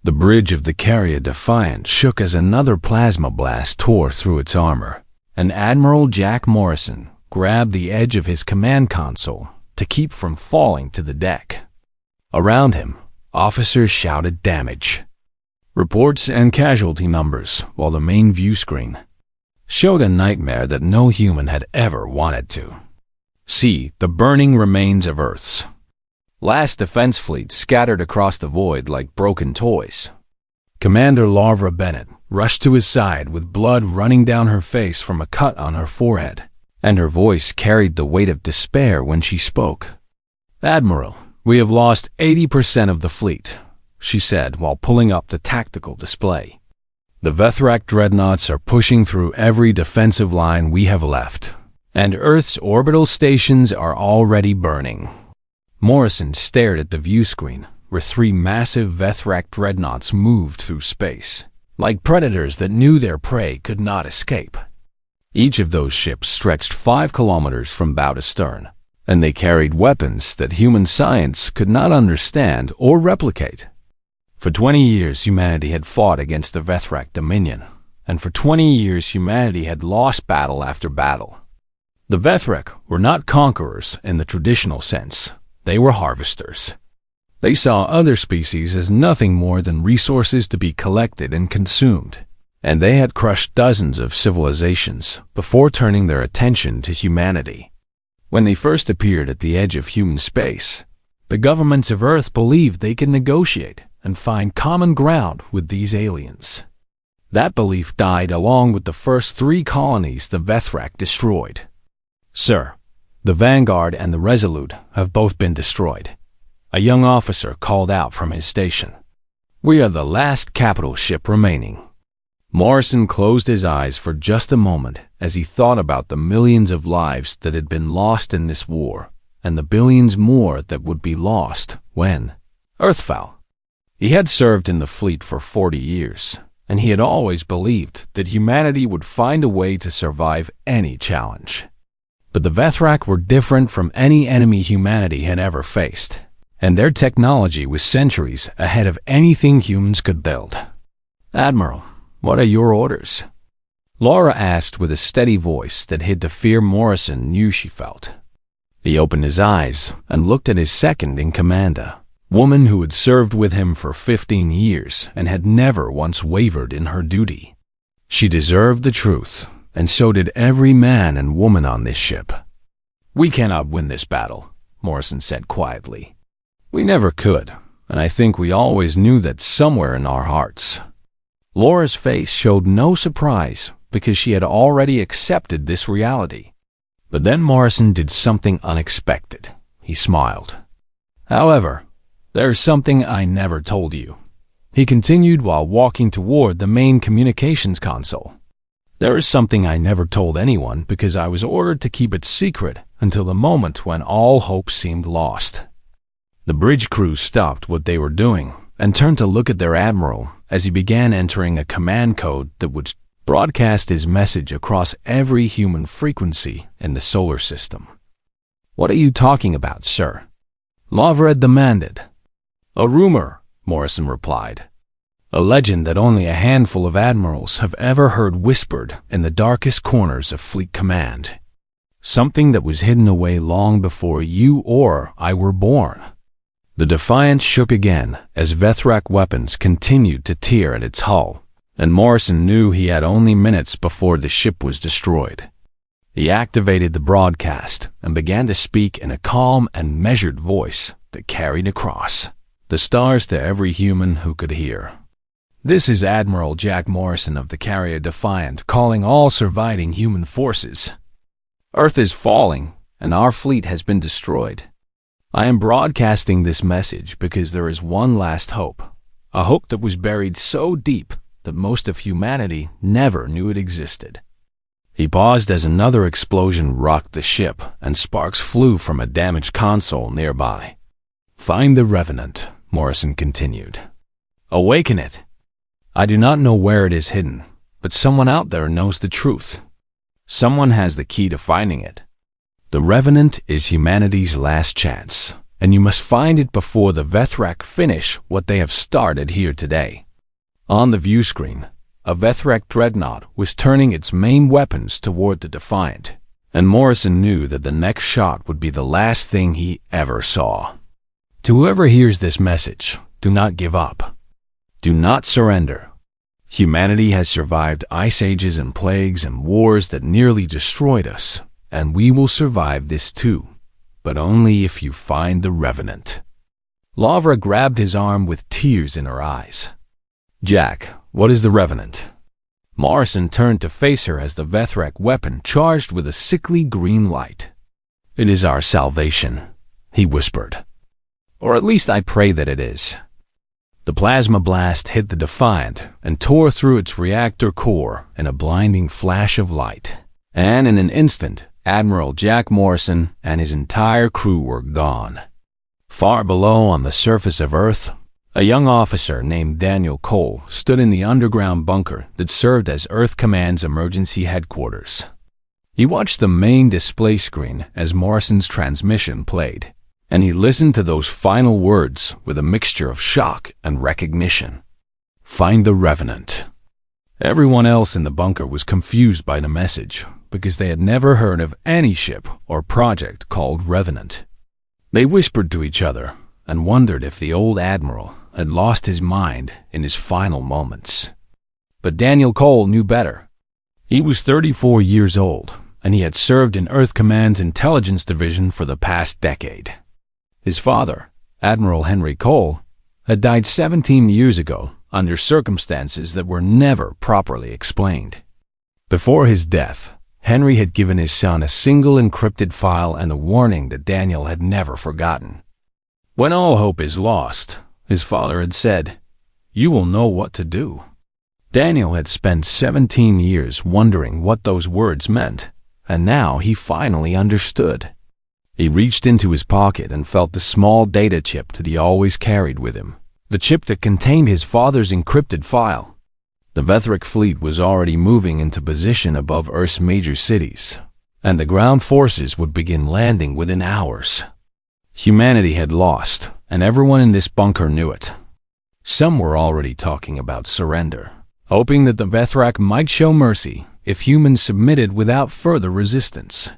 The bridge of the carrier Defiant shook as another plasma blast tore through its armor, and Admiral Jack Morrison grabbed the edge of his command console to keep from falling to the deck. Around him, officers shouted damage, reports, and casualty numbers, while the main view screen showed a nightmare that no human had ever wanted to see: the burning remains of Earth's last defense fleet scattered across the void like broken toys. Commander Laura Bennett rushed to his side with blood running down her face from a cut on her forehead, and her voice carried the weight of despair when she spoke. "Admiral, we have lost 80% of the fleet," she said while pulling up the tactical display. "The Vethrak dreadnoughts are pushing through every defensive line we have left, and Earth's orbital stations are already burning." Morrison stared at the view screen, where 3 massive Vethrak dreadnoughts moved through space, like predators that knew their prey could not escape. Each of those ships stretched 5 kilometers from bow to stern, and they carried weapons that human science could not understand or replicate. For 20 years, humanity had fought against the Vethrak Dominion, and for 20 years, humanity had lost battle after battle. The Vethrak were not conquerors in the traditional sense. They were harvesters. They saw other species as nothing more than resources to be collected and consumed, and they had crushed dozens of civilizations before turning their attention to humanity. When they first appeared at the edge of human space, the governments of Earth believed they could negotiate and find common ground with these aliens. That belief died along with the first 3 colonies the Vethrak destroyed. "Sir, the Vanguard and the Resolute have both been destroyed," a young officer called out from his station. "We are the last capital ship remaining." Morrison closed his eyes for just a moment as he thought about the millions of lives that had been lost in this war, and the billions more that would be lost when Earth fell. He had served in the fleet for 40 years, and he had always believed that humanity would find a way to survive any challenge. But the Vethrak were different from any enemy humanity had ever faced, and their technology was centuries ahead of anything humans could build. "Admiral, what are your orders?" Laura asked with a steady voice that hid the fear Morrison knew she felt. He opened his eyes and looked at his second-in-command, a woman who had served with him for 15 years and had never once wavered in her duty. She deserved the truth, and so did every man and woman on this ship. "We cannot win this battle," Morrison said quietly. "We never could, and I think we always knew that somewhere in our hearts." Laura's face showed no surprise because she had already accepted this reality. But then Morrison did something unexpected. He smiled. "However, there's something I never told you," he continued while walking toward the main communications console. "There is something I never told anyone because I was ordered to keep it secret until the moment when all hope seemed lost." The bridge crew stopped what they were doing and turned to look at their admiral as he began entering a command code that would broadcast his message across every human frequency in the solar system. "What are you talking about, sir?" Lavra demanded. "A rumor," Morrison replied. "A legend that only a handful of admirals have ever heard whispered in the darkest corners of Fleet Command. Something that was hidden away long before you or I were born." The Defiant shook again as Vethrak weapons continued to tear at its hull, and Morrison knew he had only minutes before the ship was destroyed. He activated the broadcast and began to speak in a calm and measured voice that carried across the stars to every human who could hear. "This is Admiral Jack Morrison of the carrier Defiant calling all surviving human forces. Earth is falling, and our fleet has been destroyed. I am broadcasting this message because there is one last hope, a hope that was buried so deep that most of humanity never knew it existed." He paused as another explosion rocked the ship, and sparks flew from a damaged console nearby. "Find the Revenant," Morrison continued. "Awaken it. I do not know where it is hidden, but someone out there knows the truth. Someone has the key to finding it. The Revenant is humanity's last chance, and you must find it before the Vethrak finish what they have started here today. On the view screen, a Vethrak dreadnought was turning its main weapons toward the Defiant, and Morrison knew that the next shot would be the last thing he ever saw. To whoever hears this message, do not give up. Do not surrender. Humanity has survived ice ages and plagues and wars that nearly destroyed us, and we will survive this too, but only if you find the Revenant. Lavra grabbed his arm with tears in her eyes. Jack, what is the Revenant? Morrison turned to face her as the Vethrak weapon charged with a sickly green light. It is our salvation, he whispered. Or at least I pray that it is. The plasma blast hit the Defiant and tore through its reactor core in a blinding flash of light. And in an instant, Admiral Jack Morrison and his entire crew were gone. Far below on the surface of Earth, a young officer named Daniel Cole stood in the underground bunker that served as Earth Command's emergency headquarters. He watched the main display screen as Morrison's transmission played, and he listened to those final words with a mixture of shock and recognition. Find the Revenant. Everyone else in the bunker was confused by the message because they had never heard of any ship or project called Revenant. They whispered to each other and wondered if the old admiral had lost his mind in his final moments. But Daniel Cole knew better. He was 34 years old, and he had served in Earth Command's intelligence division for the past decade. His father, Admiral Henry Cole, had died 17 years ago under circumstances that were never properly explained. Before his death, Henry had given his son a single encrypted file and a warning that Daniel had never forgotten. When all hope is lost, his father had said, you will know what to do. Daniel had spent 17 years wondering what those words meant, and now he finally understood. He reached into his pocket and felt the small data chip that he always carried with him, the chip that contained his father's encrypted file. The Vethrak fleet was already moving into position above Earth's major cities, and the ground forces would begin landing within hours. Humanity had lost, and everyone in this bunker knew it. Some were already talking about surrender, hoping that the Vethrak might show mercy if humans submitted without further resistance.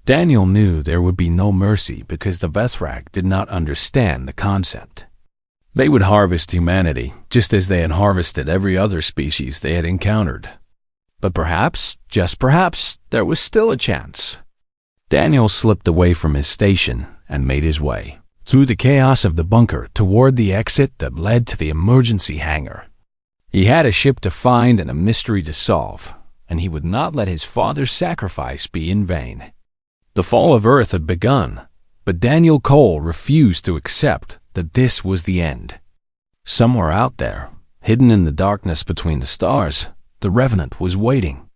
Daniel knew there would be no mercy because the Vethrak did not understand the concept. They would harvest humanity just as they had harvested every other species they had encountered. But perhaps, just perhaps, there was still a chance. Daniel slipped away from his station and made his way through the chaos of the bunker toward the exit that led to the emergency hangar. He had a ship to find and a mystery to solve, and he would not let his father's sacrifice be in vain. The fall of Earth had begun, but Daniel Cole refused to accept that this was the end. Somewhere out there, hidden in the darkness between the stars, the Revenant was waiting.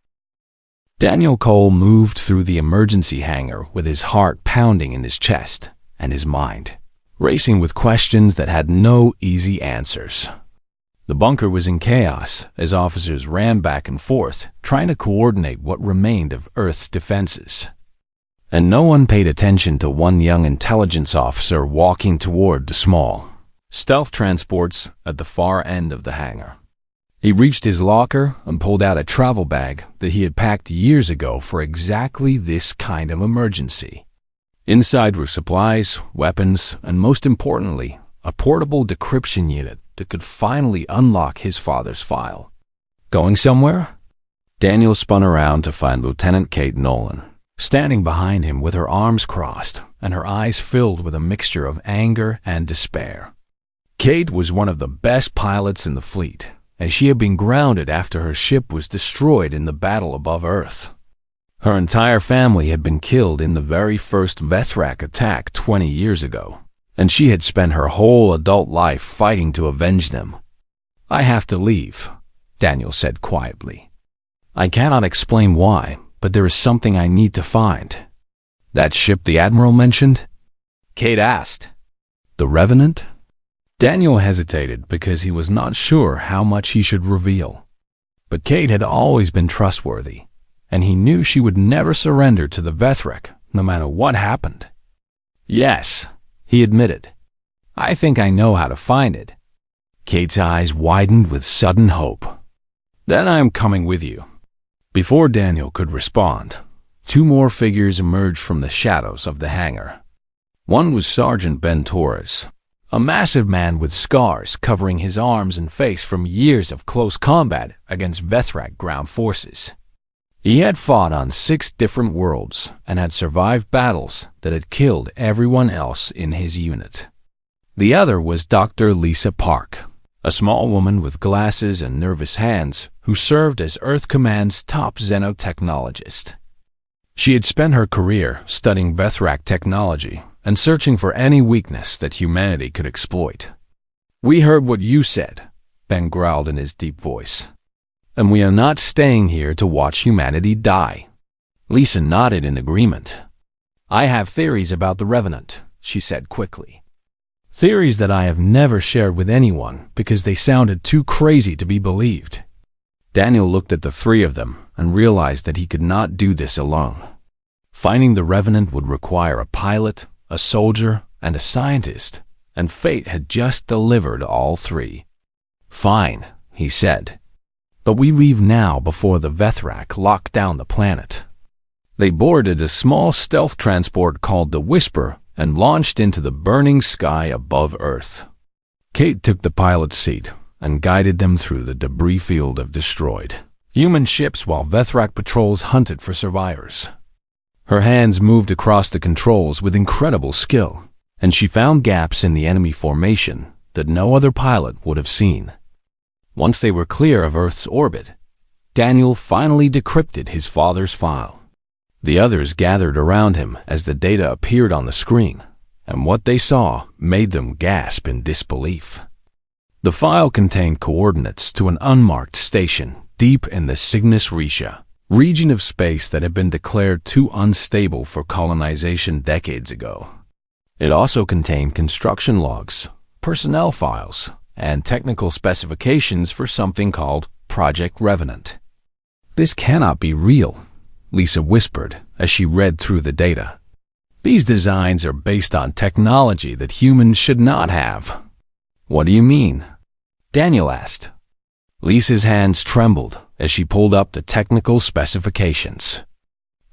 Daniel Cole moved through the emergency hangar with his heart pounding in his chest and his mind racing with questions that had no easy answers. The bunker was in chaos as officers ran back and forth, trying to coordinate what remained of Earth's defenses. And no one paid attention to one young intelligence officer walking toward the small stealth transports at the far end of the hangar. He reached his locker and pulled out a travel bag that he had packed years ago for exactly this kind of emergency. Inside were supplies, weapons, and most importantly, a portable decryption unit that could finally unlock his father's file. Going somewhere? Daniel spun around to find Lieutenant Kate Nolan standing behind him with her arms crossed and her eyes filled with a mixture of anger and despair. Kate was one of the best pilots in the fleet, and she had been grounded after her ship was destroyed in the battle above Earth. Her entire family had been killed in the very first Vethrak attack 20 years ago, and she had spent her whole adult life fighting to avenge them. I have to leave, Daniel said quietly. I cannot explain why, but there is something I need to find. That ship the Admiral mentioned? Kate asked. The Revenant? Daniel hesitated because he was not sure how much he should reveal. But Kate had always been trustworthy, and he knew she would never surrender to the Vethrak, no matter what happened. Yes, he admitted. "I think I know how to find it." Kate's eyes widened with sudden hope. "Then I am coming with you." Before Daniel could respond, two more figures emerged from the shadows of the hangar. One was Sergeant Ben Torres, a massive man with scars covering his arms and face from years of close combat against Vethrak ground forces. He had fought on 6 different worlds and had survived battles that had killed everyone else in his unit. The other was Dr. Lisa Park, a small woman with glasses and nervous hands who served as Earth Command's top xenotechnologist. She had spent her career studying Vethrak technology and searching for any weakness that humanity could exploit. "We heard what you said," Ben growled in his deep voice. "And we are not staying here to watch humanity die." Lisa nodded in agreement. "I have theories about the Revenant," she said quickly. "Theories that I have never shared with anyone because they sounded too crazy to be believed." Daniel looked at the 3 of them and realized that he could not do this alone. Finding the Revenant would require a pilot, a soldier, and a scientist, and fate had just delivered all 3. "Fine," he said. "But we leave now before the Vethrak lock down the planet." They boarded a small stealth transport called the Whisper and launched into the burning sky above Earth. Kate took the pilot's seat and guided them through the debris field of destroyed human ships while Vethrak patrols hunted for survivors. Her hands moved across the controls with incredible skill, and she found gaps in the enemy formation that no other pilot would have seen. Once they were clear of Earth's orbit, Daniel finally decrypted his father's file. The others gathered around him as the data appeared on the screen, and what they saw made them gasp in disbelief. The file contained coordinates to an unmarked station deep in the Cygnus Risha, region of space that had been declared too unstable for colonization decades ago. It also contained construction logs, personnel files, and technical specifications for something called Project Revenant. "This cannot be real," Lisa whispered as she read through the data. "These designs are based on technology that humans should not have." "What do you mean?" Daniel asked. Lisa's hands trembled as she pulled up the technical specifications.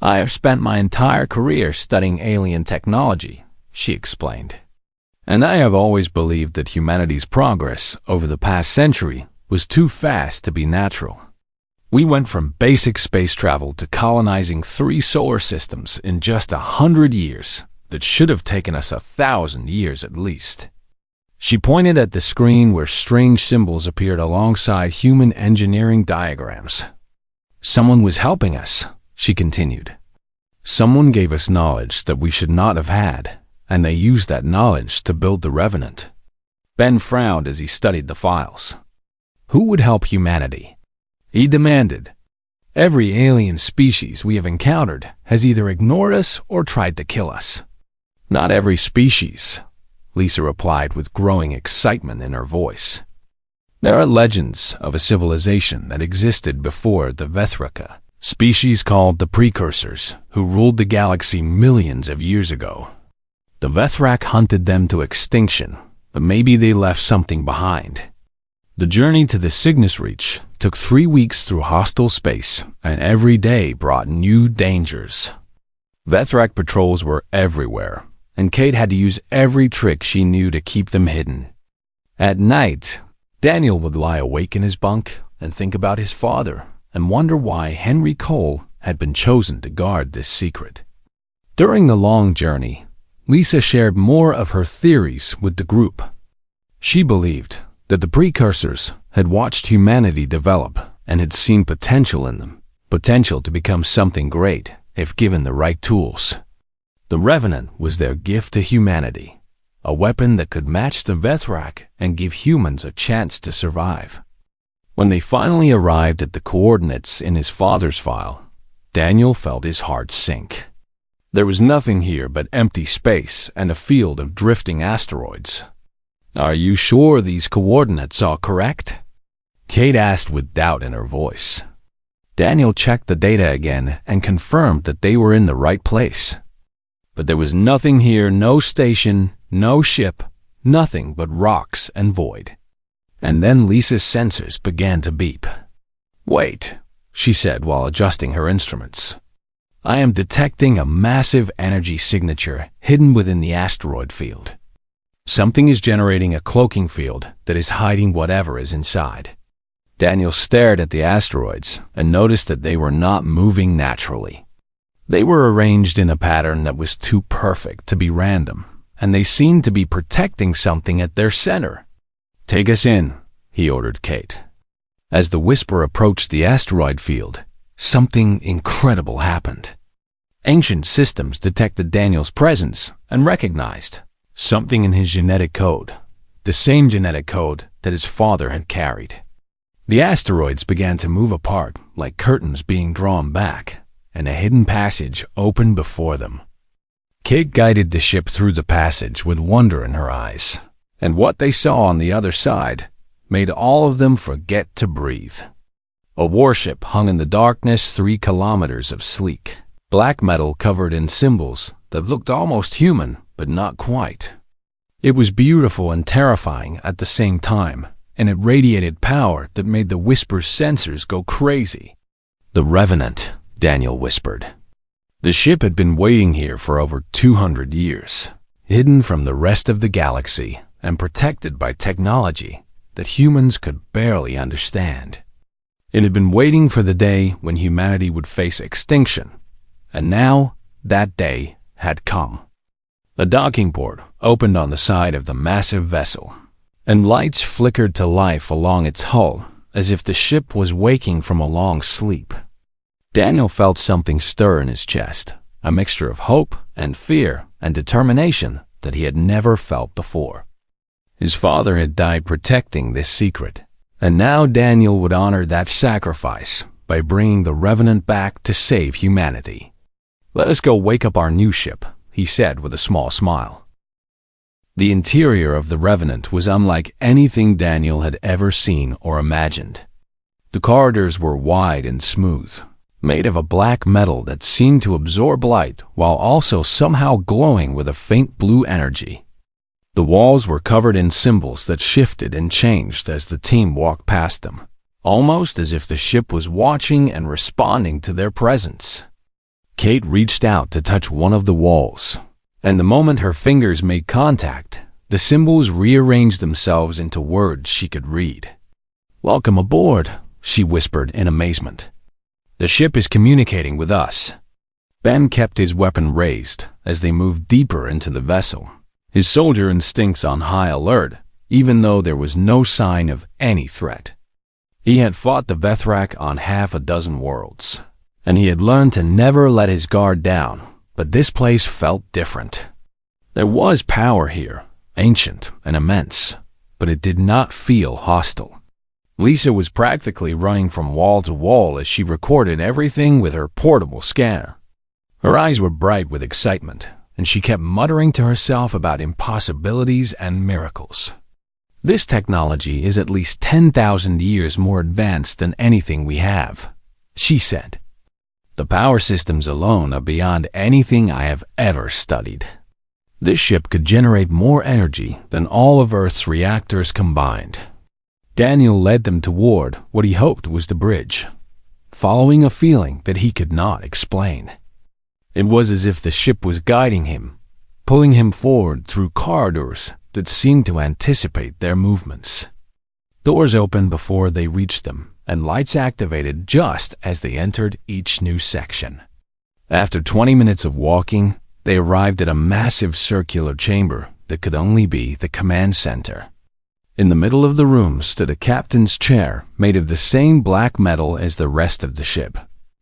"I have spent my entire career studying alien technology," she explained. "And I have always believed that humanity's progress over the past century was too fast to be natural. We went from basic space travel to colonizing 3 solar systems in just 100 years that should have taken us 1,000 years at least." She pointed at the screen where strange symbols appeared alongside human engineering diagrams. "Someone was helping us," she continued. "Someone gave us knowledge that we should not have had, and they used that knowledge to build the Revenant." Ben frowned as he studied the files. "Who would help humanity?" he demanded. "Every alien species we have encountered has either ignored us or tried to kill us." "Not every species," Lisa replied with growing excitement in her voice. "There are legends of a civilization that existed before the Vethraka, species called the Precursors, who ruled the galaxy millions of years ago. The Vethrak hunted them to extinction, but maybe they left something behind. The journey to the Cygnus Reach took 3 weeks through hostile space, and every day brought new dangers. Vethrak patrols were everywhere, and Kate had to use every trick she knew to keep them hidden. At night, Daniel would lie awake in his bunk and think about his father and wonder why Henry Cole had been chosen to guard this secret. During the long journey, Lisa shared more of her theories with the group. She believed that the Precursors had watched humanity develop and had seen potential in them, potential to become something great if given the right tools. The Revenant was their gift to humanity, a weapon that could match the Vethrak and give humans a chance to survive. When they finally arrived at the coordinates in his father's file, Daniel felt his heart sink. There was nothing here but empty space and a field of drifting asteroids. "Are you sure these coordinates are correct?" Kate asked with doubt in her voice. Daniel checked the data again and confirmed that they were in the right place. But there was nothing here, no station, No ship, nothing but rocks and void. And then Lisa's sensors began to beep. "Wait," she said while adjusting her instruments. "I am detecting a massive energy signature hidden within the asteroid field. Something is generating a cloaking field that is hiding whatever is inside." Daniel stared at the asteroids and noticed that they were not moving naturally. They were arranged in a pattern that was too perfect to be random, and they seemed to be protecting something at their center. "Take us in," he ordered Kate. As the Whisper approached the asteroid field, something incredible happened. Ancient systems detected Daniel's presence and recognized something in his genetic code, the same genetic code that his father had carried. The asteroids began to move apart like curtains being drawn back, and a hidden passage opened before them. Kate guided the ship through the passage with wonder in her eyes, and what they saw on the other side made all of them forget to breathe. A warship hung in the darkness 3 kilometers of sleek, black metal covered in symbols that looked almost human, but not quite. It was beautiful and terrifying at the same time, and it radiated power that made the Whisper's sensors go crazy. "The Revenant," Daniel whispered. The ship had been waiting here for over 200 years, hidden from the rest of the galaxy and protected by technology that humans could barely understand. It had been waiting for the day when humanity would face extinction, and now that day had come. A docking port opened on the side of the massive vessel, and lights flickered to life along its hull as if the ship was waking from a long sleep. Daniel felt something stir in his chest, a mixture of hope and fear and determination that he had never felt before. His father had died protecting this secret, and now Daniel would honor that sacrifice by bringing the Revenant back to save humanity. "Let us go wake up our new ship," he said with a small smile. The interior of the Revenant was unlike anything Daniel had ever seen or imagined. The corridors were wide and smooth, made of a black metal that seemed to absorb light while also somehow glowing with a faint blue energy. The walls were covered in symbols that shifted and changed as the team walked past them, almost as if the ship was watching and responding to their presence. Kate reached out to touch one of the walls, and the moment her fingers made contact, the symbols rearranged themselves into words she could read. "Welcome aboard," she whispered in amazement. "The ship is communicating with us." Ben kept his weapon raised as they moved deeper into the vessel, his soldier instincts on high alert, even though there was no sign of any threat. He had fought the Vethrak on half a dozen worlds, and he had learned to never let his guard down, but this place felt different. There was power here, ancient and immense, but it did not feel hostile. Lisa was practically running from wall to wall as she recorded everything with her portable scanner. Her eyes were bright with excitement, and she kept muttering to herself about impossibilities and miracles. "This technology is at least 10,000 years more advanced than anything we have," she said. "The power systems alone are beyond anything I have ever studied. This ship could generate more energy than all of Earth's reactors combined." Daniel led them toward what he hoped was the bridge, following a feeling that he could not explain. It was as if the ship was guiding him, pulling him forward through corridors that seemed to anticipate their movements. Doors opened before they reached them, and lights activated just as they entered each new section. After 20 minutes of walking, they arrived at a massive circular chamber that could only be the command center. In the middle of the room stood a captain's chair made of the same black metal as the rest of the ship,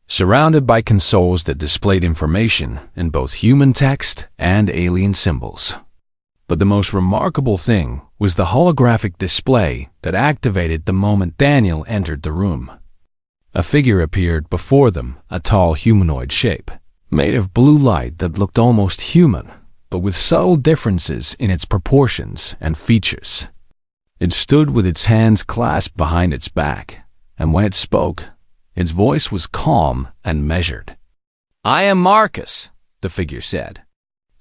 surrounded by consoles that displayed information in both human text and alien symbols. But the most remarkable thing was the holographic display that activated the moment Daniel entered the room. A figure appeared before them, a tall humanoid shape, made of blue light that looked almost human, but with subtle differences in its proportions and features. It stood with its hands clasped behind its back, and when it spoke, its voice was calm and measured. "I am Marcus," the figure said.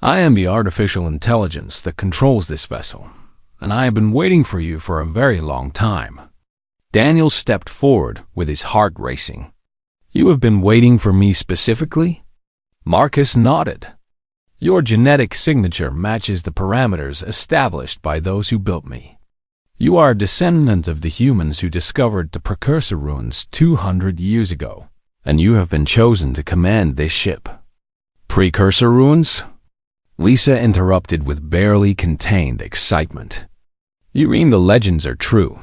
I am the artificial intelligence that controls this vessel, and I have been waiting for you for a very long time. Daniel stepped forward with his heart racing. You have been waiting for me specifically? Marcus nodded. Your genetic signature matches the parameters established by those who built me. You are a descendant of the humans who discovered the precursor ruins 200 years ago, and you have been chosen to command this ship. Precursor ruins? Lisa interrupted with barely contained excitement. You mean the legends are true?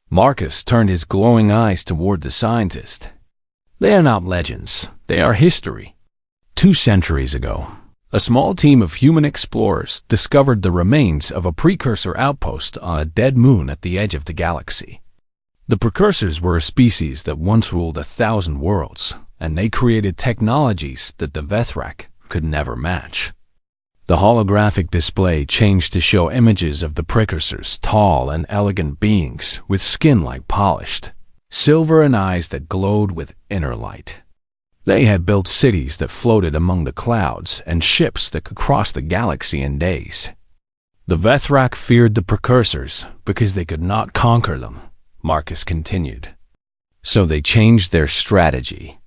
Marcus turned his glowing eyes toward the scientist. They are not legends, they are history. 2 centuries ago, a small team of human explorers discovered the remains of a precursor outpost on a dead moon at the edge of the galaxy. The precursors were a species that once ruled 1,000 worlds, and they created technologies that the Vethrak could never match. The holographic display changed to show images of the precursors, tall and elegant beings with skin like polished silver and eyes that glowed with inner light. They had built cities that floated among the clouds and ships that could cross the galaxy in days. The Vethrak feared the precursors because they could not conquer them, Marcus continued. So they changed their strategy.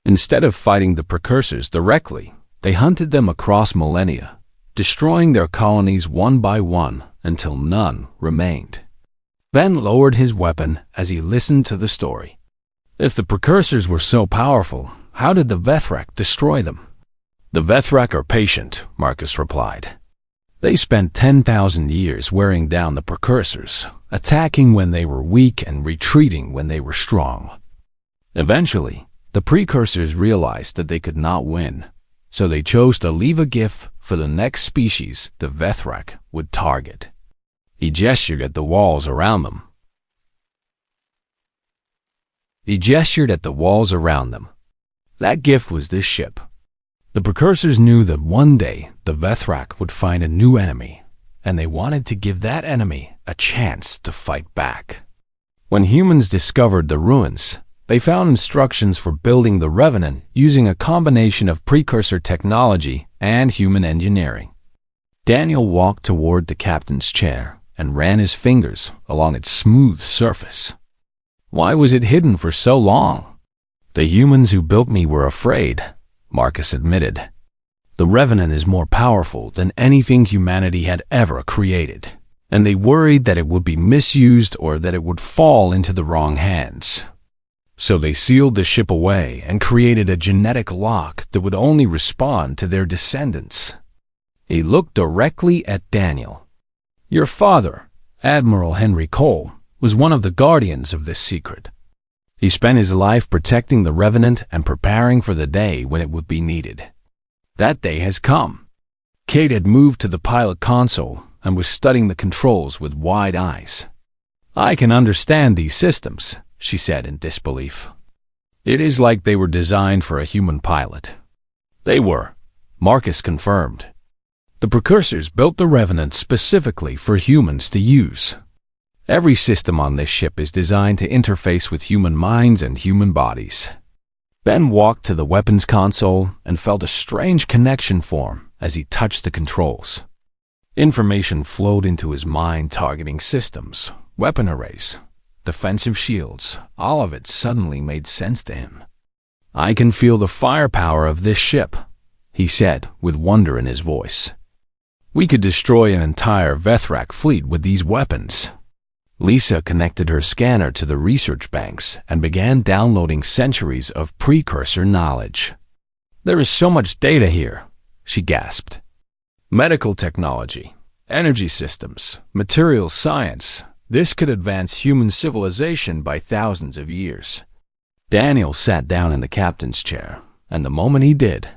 Instead of fighting the precursors directly, they hunted them across millennia, destroying their colonies one by one until none remained. Ben lowered his weapon as he listened to the story. If the precursors were so powerful, how did the Vethrak destroy them? The Vethrak are patient, Marcus replied. They spent 10,000 years wearing down the precursors, attacking when they were weak and retreating when they were strong. Eventually, the precursors realized that they could not win, so they chose to leave a gift for the next species the Vethrak would target. He gestured at the walls around them. That gift was this ship. The precursors knew that one day the Vethrak would find a new enemy, and they wanted to give that enemy a chance to fight back. When humans discovered the ruins, they found instructions for building the Revenant using a combination of precursor technology and human engineering. Daniel walked toward the captain's chair and ran his fingers along its smooth surface. Why was it hidden for so long? The humans who built me were afraid, Marcus admitted. The Revenant is more powerful than anything humanity had ever created, and they worried that it would be misused or that it would fall into the wrong hands. So they sealed the ship away and created a genetic lock that would only respond to their descendants. He looked directly at Daniel. Your father, Admiral Henry Cole, was one of the guardians of this secret. He spent his life protecting the Revenant and preparing for the day when it would be needed. That day has come. Kate had moved to the pilot console and was studying the controls with wide eyes. I can understand these systems, she said in disbelief. It is like they were designed for a human pilot. They were, Marcus confirmed. The precursors built the Revenant specifically for humans to use. Every system on this ship is designed to interface with human minds and human bodies. Ben walked to the weapons console and felt a strange connection form as he touched the controls. Information flowed into his mind targeting systems, weapon arrays, defensive shields. All of it suddenly made sense to him. I can feel the firepower of this ship, he said with wonder in his voice. We could destroy an entire Vethrak fleet with these weapons. Lisa connected her scanner to the research banks and began downloading centuries of precursor knowledge. There is so much data here, she gasped. Medical technology, energy systems, materials science. This could advance human civilization by thousands of years. Daniel sat down in the captain's chair, and the moment he did,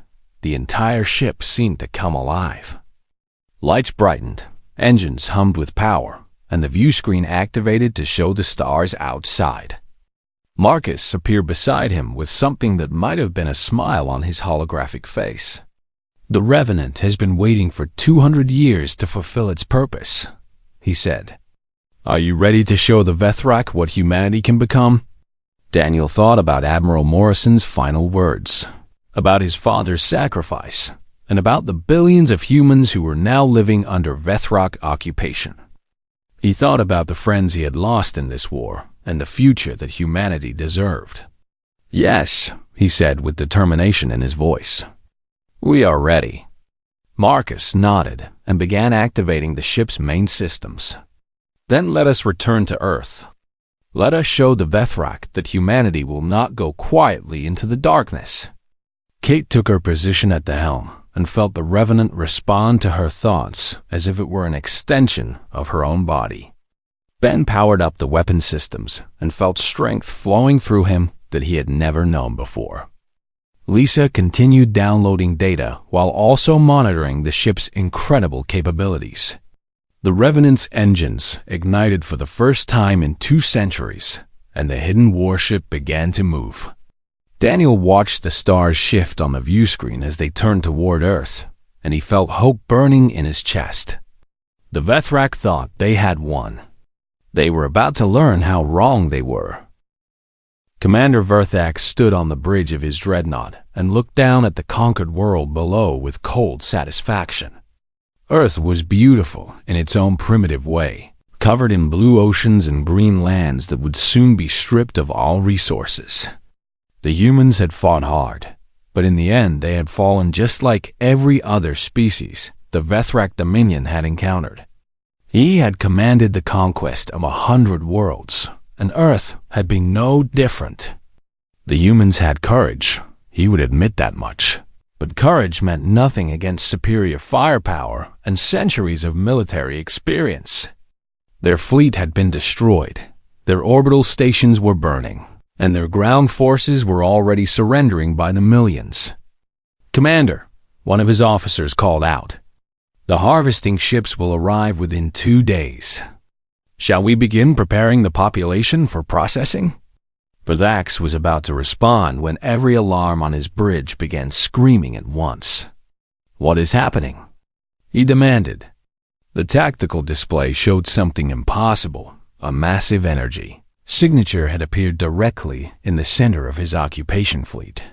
the entire ship seemed to come alive. Lights brightened, engines hummed with power, and the view screen activated to show the stars outside. Marcus appeared beside him with something that might have been a smile on his holographic face. The Revenant has been waiting for 200 years to fulfill its purpose, he said. Are you ready to show the Vethrak what humanity can become? Daniel thought about Admiral Morrison's final words, about his father's sacrifice, and about the billions of humans who were now living under Vethrak occupation. He thought about the friends he had lost in this war and the future that humanity deserved. "Yes," he said with determination in his voice. "We are ready." Marcus nodded and began activating the ship's main systems. "Then let us return to Earth. Let us show the Vethrak that humanity will not go quietly into the darkness." Kate took her position at the helm and felt the Revenant respond to her thoughts as if it were an extension of her own body. Ben powered up the weapon systems and felt strength flowing through him that he had never known before. Lisa continued downloading data while also monitoring the ship's incredible capabilities. The Revenant's engines ignited for the first time in 2 centuries, and the hidden warship began to move. Daniel watched the stars shift on the view screen as they turned toward Earth, and he felt hope burning in his chest. The Vethrak thought they had won. They were about to learn how wrong they were. Commander Verthak stood on the bridge of his dreadnought and looked down at the conquered world below with cold satisfaction. Earth was beautiful in its own primitive way, covered in blue oceans and green lands that would soon be stripped of all resources. The humans had fought hard, but in the end they had fallen just like every other species the Vethrak Dominion had encountered. He had commanded the conquest of 100 worlds, and Earth had been no different. The humans had courage, he would admit that much, but courage meant nothing against superior firepower and centuries of military experience. Their fleet had been destroyed, their orbital stations were burning, and their ground forces were already surrendering by the millions. "Commander," one of his officers called out, "the harvesting ships will arrive within 2 days. Shall we begin preparing the population for processing?" Verthax was about to respond when every alarm on his bridge began screaming at once. "What is happening?" he demanded. The tactical display showed something impossible, a massive energy signature had appeared directly in the center of his occupation fleet.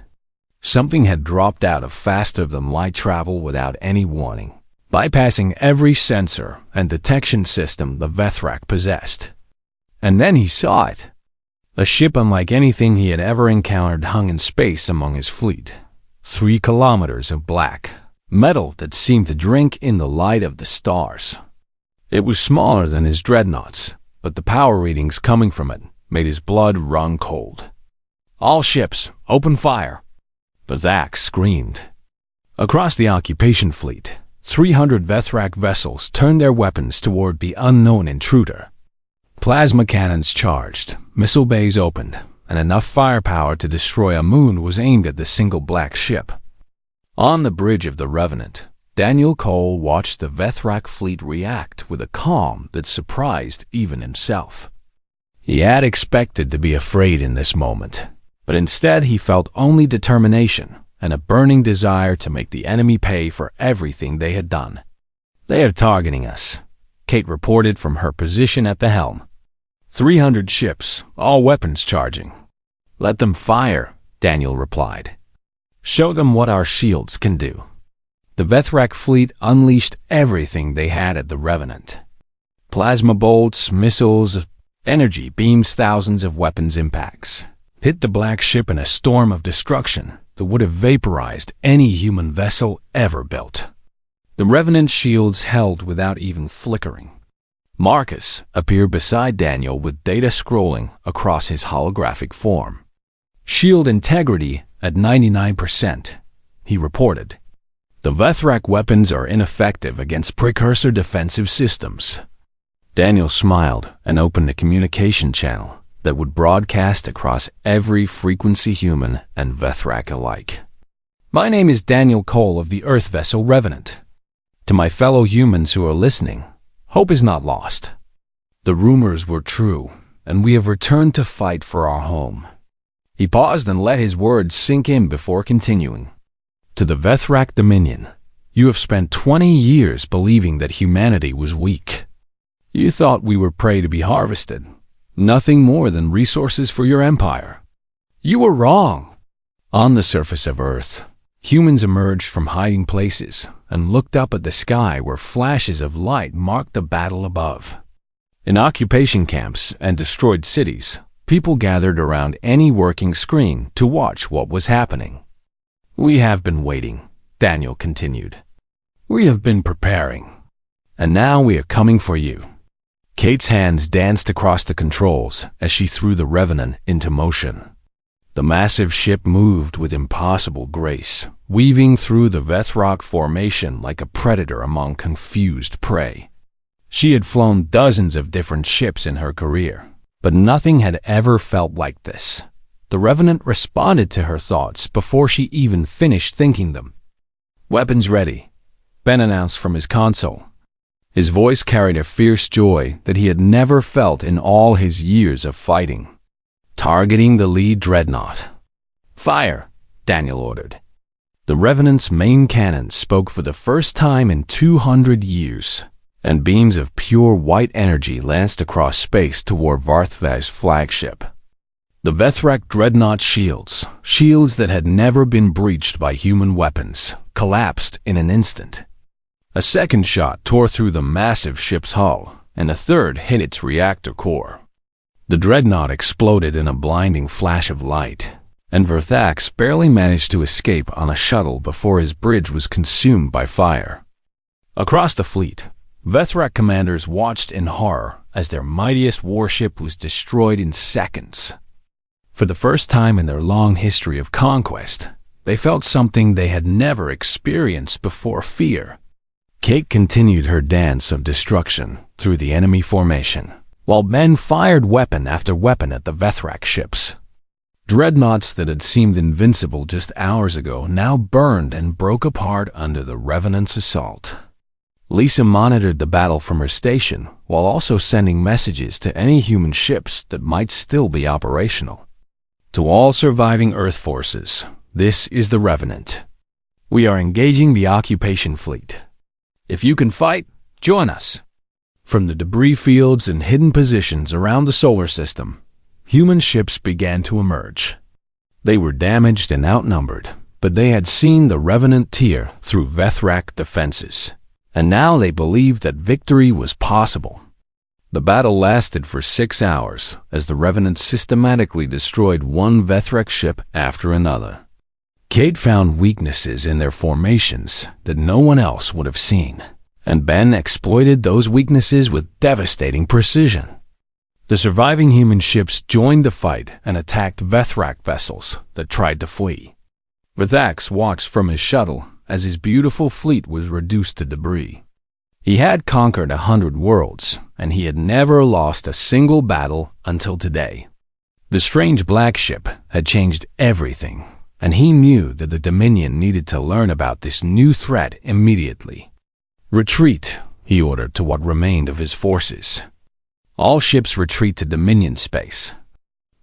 Something had dropped out of faster-than-light travel without any warning, bypassing every sensor and detection system the Vethrak possessed. And then he saw it. A ship unlike anything he had ever encountered hung in space among his fleet. 3 kilometers of black metal that seemed to drink in the light of the stars. It was smaller than his dreadnoughts, but the power readings coming from it made his blood run cold. "All ships, open fire!" Vethak screamed. Across the occupation fleet, 300 Vethrak vessels turned their weapons toward the unknown intruder. Plasma cannons charged, missile bays opened, and enough firepower to destroy a moon was aimed at the single black ship. On the bridge of the Revenant, Daniel Cole watched the Vethrak fleet react with a calm that surprised even himself. He had expected to be afraid in this moment, but instead he felt only determination and a burning desire to make the enemy pay for everything they had done. "They are targeting us," Kate reported from her position at the helm. 300 ships, all weapons charging. "Let them fire," Daniel replied. "Show them what our shields can do." The Vethrak fleet unleashed everything they had at the Revenant. Plasma bolts, missiles, energy beams, thousands of weapons impacts hit the black ship in a storm of destruction that would have vaporized any human vessel ever built. The Revenant's shields held without even flickering. Marcus appeared beside Daniel with data scrolling across his holographic form. "Shield integrity at 99%, he reported. "The Vethrak weapons are ineffective against precursor defensive systems." Daniel smiled and opened a communication channel that would broadcast across every frequency, human and Vethrak alike. "My name is Daniel Cole of the Earth vessel Revenant. To my fellow humans who are listening, hope is not lost. The rumors were true, and we have returned to fight for our home." He paused and let his words sink in before continuing. "To the Vethrak Dominion, you have spent 20 years believing that humanity was weak. You thought we were prey to be harvested, nothing more than resources for your empire. You were wrong. On the surface of Earth, Humans emerged from hiding places and looked up at the sky where flashes of light marked the battle above. In occupation camps and destroyed cities, people gathered around any working screen to watch what was happening. "We have been waiting," Daniel continued. "We have been preparing. And now we are coming for you." Kate's hands danced across the controls as she threw the Revenant into motion. The massive ship moved with impossible grace, weaving through the Vethrock formation like a predator among confused prey. She had flown dozens of different ships in her career, but nothing had ever felt like this. The Revenant responded to her thoughts before she even finished thinking them. "Weapons ready," Ben announced from his console. His voice carried a fierce joy that he had never felt in all his years of fighting. Targeting the lead dreadnought. "Fire," Daniel ordered. The Revenant's main cannon spoke for the first time in 200 years, and beams of pure white energy lanced across space toward Varthvaz's flagship. The Vethrak dreadnought shields that had never been breached by human weapons, collapsed in an instant. A second shot tore through the massive ship's hull, and a third hit its reactor core. The dreadnought exploded in a blinding flash of light, and Verthax barely managed to escape on a shuttle before his bridge was consumed by fire. Across the fleet, Vethrak commanders watched in horror as their mightiest warship was destroyed in seconds. For the first time in their long history of conquest, they felt something they had never experienced before: fear. Kate continued her dance of destruction through the enemy formation, while men fired weapon after weapon at the Vethrak ships. Dreadnoughts that had seemed invincible just hours ago now burned and broke apart under the Revenant's assault. Lisa monitored the battle from her station while also sending messages to any human ships that might still be operational. "To all surviving Earth forces, this is the Revenant. We are engaging the occupation fleet. If you can fight, join us." From the debris fields and hidden positions around the solar system, human ships began to emerge. They were damaged and outnumbered, but they had seen the Revenant tear through Vethrak defenses, and now they believed that victory was possible. The battle lasted for 6 hours as the Revenant systematically destroyed one Vethrak ship after another. Kate found weaknesses in their formations that no one else would have seen, and Ben exploited those weaknesses with devastating precision. The surviving human ships joined the fight and attacked Vethrak vessels that tried to flee. Verthax watched from his shuttle as his beautiful fleet was reduced to debris. He had conquered 100 worlds, and he had never lost a single battle until today. The strange black ship had changed everything, and he knew that the Dominion needed to learn about this new threat immediately. "Retreat," he ordered to what remained of his forces. "All ships retreat to Dominion space."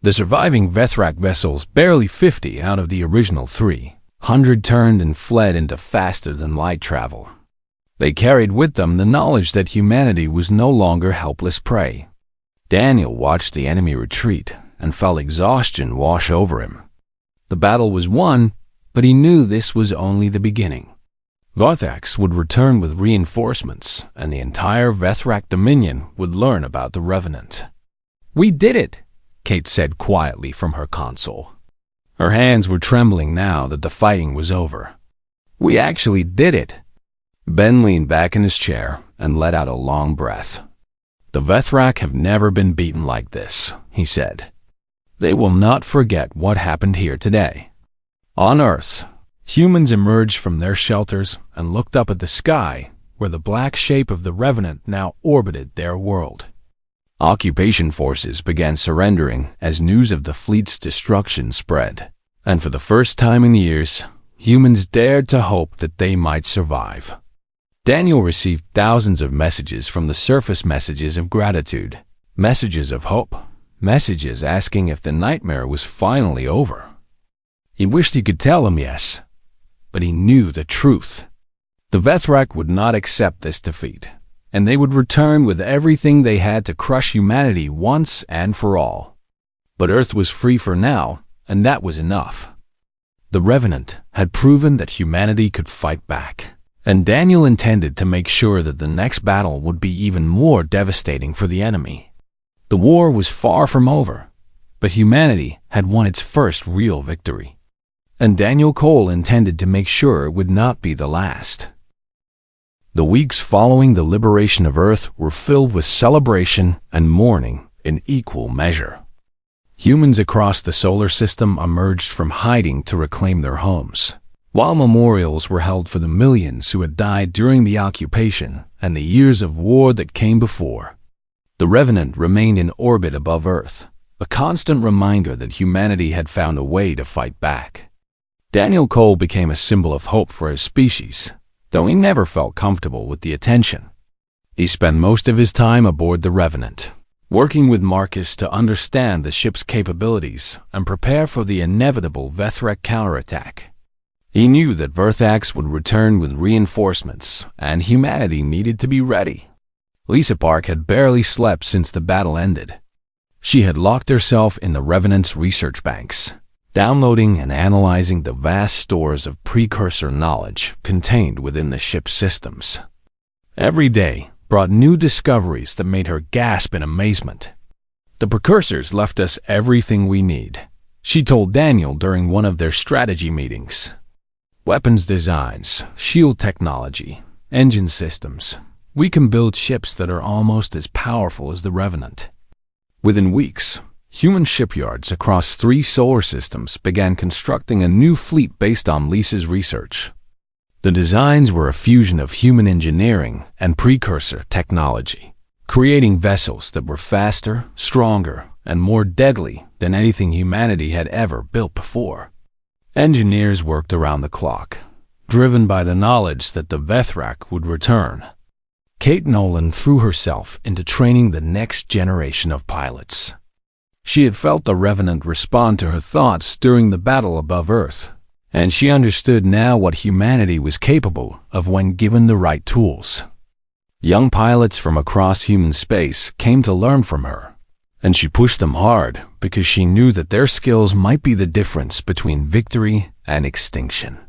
The surviving Vethrak vessels, barely 50 out of the original 300, turned and fled into faster-than-light travel. They carried with them the knowledge that humanity was no longer helpless prey. Daniel watched the enemy retreat and felt exhaustion wash over him. The battle was won, but he knew this was only the beginning. Varthax would return with reinforcements, and the entire Vethrak Dominion would learn about the Revenant. "We did it," Kate said quietly from her console. Her hands were trembling now that the fighting was over. "We actually did it." Ben leaned back in his chair and let out a long breath. "The Vethrak have never been beaten like this," he said. "They will not forget what happened here today." On Earth, humans emerged from their shelters and looked up at the sky, where the black shape of the Revenant now orbited their world. Occupation forces began surrendering as news of the fleet's destruction spread, and for the first time in years, humans dared to hope that they might survive. Daniel received thousands of messages from the surface, messages of gratitude, messages of hope, messages asking if the nightmare was finally over. He wished he could tell them yes, but he knew the truth. The Vethrak would not accept this defeat, and they would return with everything they had to crush humanity once and for all. But Earth was free for now, and that was enough. The Revenant had proven that humanity could fight back, and Daniel intended to make sure that the next battle would be even more devastating for the enemy. The war was far from over, but humanity had won its first real victory, and Daniel Cole intended to make sure it would not be the last. The weeks following the liberation of Earth were filled with celebration and mourning in equal measure. Humans across the solar system emerged from hiding to reclaim their homes, while memorials were held for the millions who had died during the occupation and the years of war that came before. The Revenant remained in orbit above Earth, a constant reminder that humanity had found a way to fight back. Daniel Cole became a symbol of hope for his species, though he never felt comfortable with the attention. He spent most of his time aboard the Revenant, working with Marcus to understand the ship's capabilities and prepare for the inevitable Vethrak counterattack. He knew that Verthax would return with reinforcements, and humanity needed to be ready. Lisa Park had barely slept since the battle ended. She had locked herself in the Revenant's research banks, downloading and analyzing the vast stores of precursor knowledge contained within the ship's systems. Every day brought new discoveries that made her gasp in amazement. "The precursors left us everything we need," she told Daniel during one of their strategy meetings. "Weapons designs, shield technology, engine systems. We can build ships that are almost as powerful as the Revenant." Within weeks, human shipyards across 3 solar systems began constructing a new fleet based on Lisa's research. The designs were a fusion of human engineering and precursor technology, creating vessels that were faster, stronger, and more deadly than anything humanity had ever built before. Engineers worked around the clock, driven by the knowledge that the Vethrak would return. Kate Nolan threw herself into training the next generation of pilots. She had felt the Revenant respond to her thoughts during the battle above Earth, and she understood now what humanity was capable of when given the right tools. Young pilots from across human space came to learn from her, and she pushed them hard because she knew that their skills might be the difference between victory and extinction.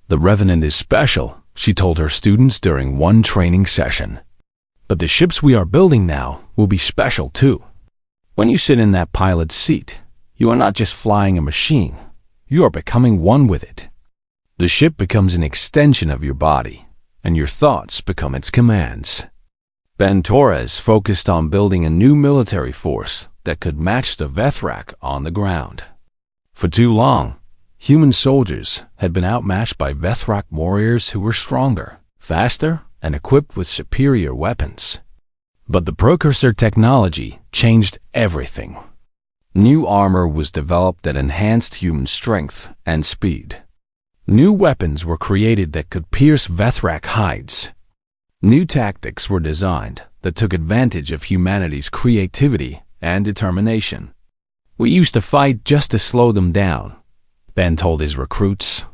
"The Revenant is special," she told her students during one training session. "But the ships we are building now will be special too. When you sit in that pilot's seat, you are not just flying a machine, you are becoming one with it. The ship becomes an extension of your body, and your thoughts become its commands." Ben Torres focused on building a new military force that could match the Vethrak on the ground. For too long, human soldiers had been outmatched by Vethrak warriors who were stronger, faster, and equipped with superior weapons. But the precursor technology changed everything. New armor was developed that enhanced human strength and speed. New weapons were created that could pierce Vethrak hides. New tactics were designed that took advantage of humanity's creativity and determination. "We used to fight just to slow them down," Ben told his recruits.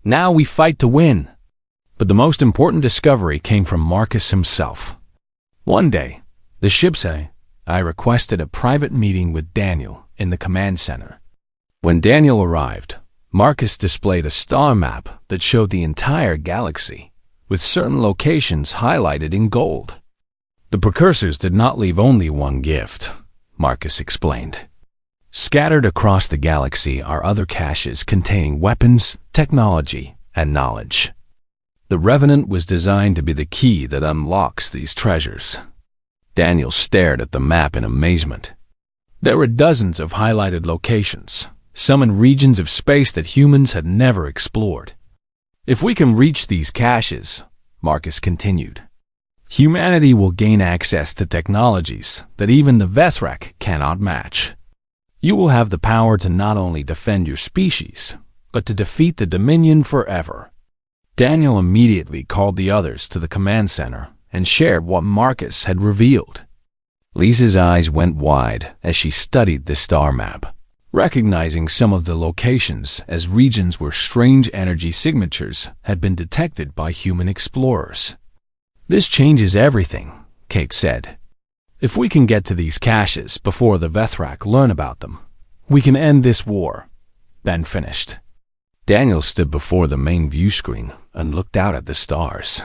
"Now we fight to win." But the most important discovery came from Marcus himself. One day, the ship said, "I requested a private meeting with Daniel in the command center." When Daniel arrived, Marcus displayed a star map that showed the entire galaxy, with certain locations highlighted in gold. "The precursors did not leave only one gift," Marcus explained. "Scattered across the galaxy are other caches containing weapons, technology, and knowledge. The Revenant was designed to be the key that unlocks these treasures." Daniel stared at the map in amazement. There were dozens of highlighted locations, some in regions of space that humans had never explored. "If we can reach these caches," Marcus continued, "humanity will gain access to technologies that even the Vethrak cannot match. You will have the power to not only defend your species, but to defeat the Dominion forever." Daniel immediately called the others to the command center and shared what Marcus had revealed. Lisa's eyes went wide as she studied the star map, recognizing some of the locations as regions where strange energy signatures had been detected by human explorers. "This changes everything," Kate said. "If we can get to these caches before the Vethrak learn about them, we can end this war." Ben finished. Daniel stood before the main view screen and looked out at the stars.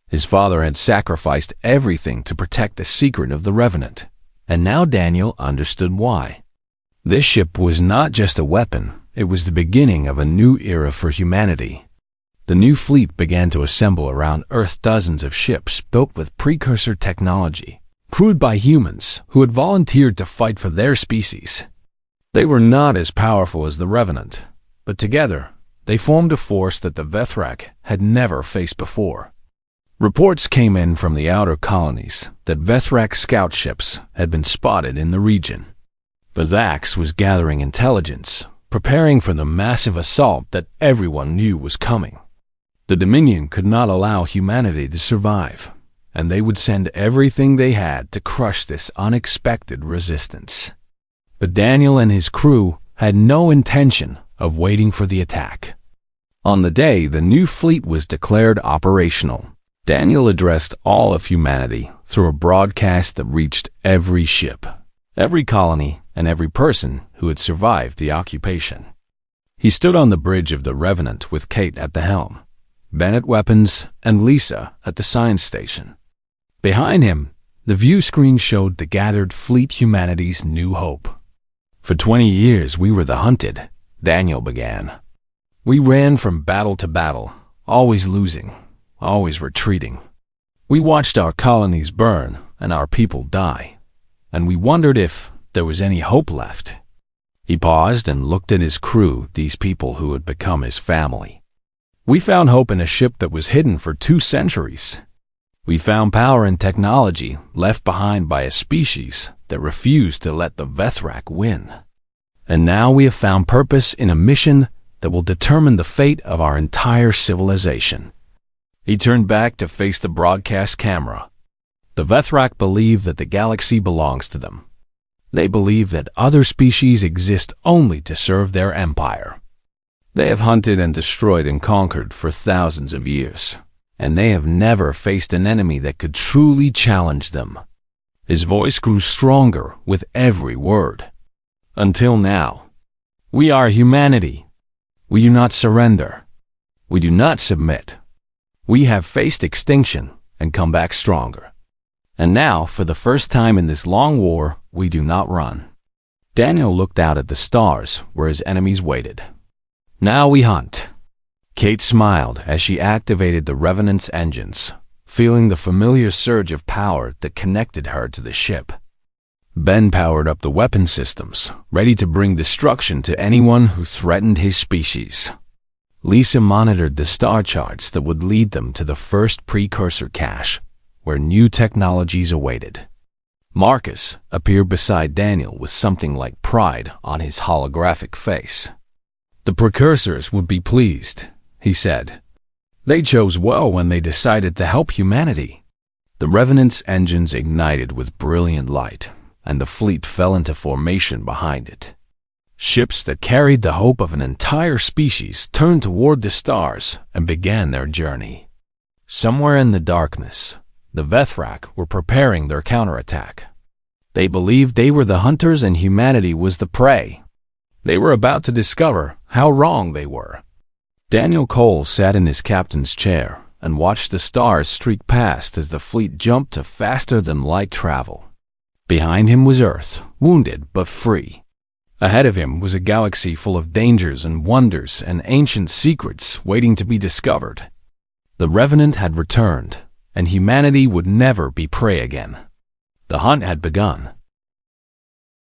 His father had sacrificed everything to protect the secret of the Revenant, and now Daniel understood why. This ship was not just a weapon, it was the beginning of a new era for humanity. The new fleet began to assemble around Earth, dozens of ships built with precursor technology, crewed by humans who had volunteered to fight for their species. They were not as powerful as the Revenant, but together they formed a force that the Vethrak had never faced before. Reports came in from the outer colonies that Vethrak scout ships had been spotted in the region. Vathax was gathering intelligence, preparing for the massive assault that everyone knew was coming. The Dominion could not allow humanity to survive, and they would send everything they had to crush this unexpected resistance. But Daniel and his crew had no intention of waiting for the attack. On the day the new fleet was declared operational, Daniel addressed all of humanity through a broadcast that reached every ship, every colony, and every person who had survived the occupation. He stood on the bridge of the Revenant with Kate at the helm, Ben at weapons, and Lisa at the science station. Behind him, the view screen showed the gathered fleet, humanity's new hope. For 20 years we were the hunted, Daniel began. We ran from battle to battle, always losing, always retreating. We watched our colonies burn and our people die, and we wondered if there was any hope left. He paused and looked at his crew, these people who had become his family. We found hope in a ship that was hidden for 2 centuries. We found power and technology left behind by a species that refused to let the Vethrak win. And now we have found purpose in a mission that will determine the fate of our entire civilization. He turned back to face the broadcast camera. The Vethrak believe that the galaxy belongs to them. They believe that other species exist only to serve their empire. They have hunted and destroyed and conquered for thousands of years, and they have never faced an enemy that could truly challenge them. His voice grew stronger with every word. Until now, we are humanity. We do not surrender. We do not submit. We have faced extinction and come back stronger. And now, for the first time in this long war, we do not run. Daniel looked out at the stars where his enemies waited. Now we hunt. Kate smiled as she activated the Revenant's engines, feeling the familiar surge of power that connected her to the ship. Ben powered up the weapon systems, ready to bring destruction to anyone who threatened his species. Lisa monitored the star charts that would lead them to the first precursor cache, where new technologies awaited. Marcus appeared beside Daniel with something like pride on his holographic face. The precursors would be pleased, he said. They chose well when they decided to help humanity. The Revenant's engines ignited with brilliant light, and the fleet fell into formation behind it. Ships that carried the hope of an entire species turned toward the stars and began their journey. Somewhere in the darkness, the Vethrak were preparing their counterattack. They believed they were the hunters and humanity was the prey. They were about to discover how wrong they were. Daniel Cole sat in his captain's chair and watched the stars streak past as the fleet jumped to faster-than-light travel. Behind him was Earth, wounded but free. Ahead of him was a galaxy full of dangers and wonders and ancient secrets waiting to be discovered. The Revenant had returned, and humanity would never be prey again. The hunt had begun.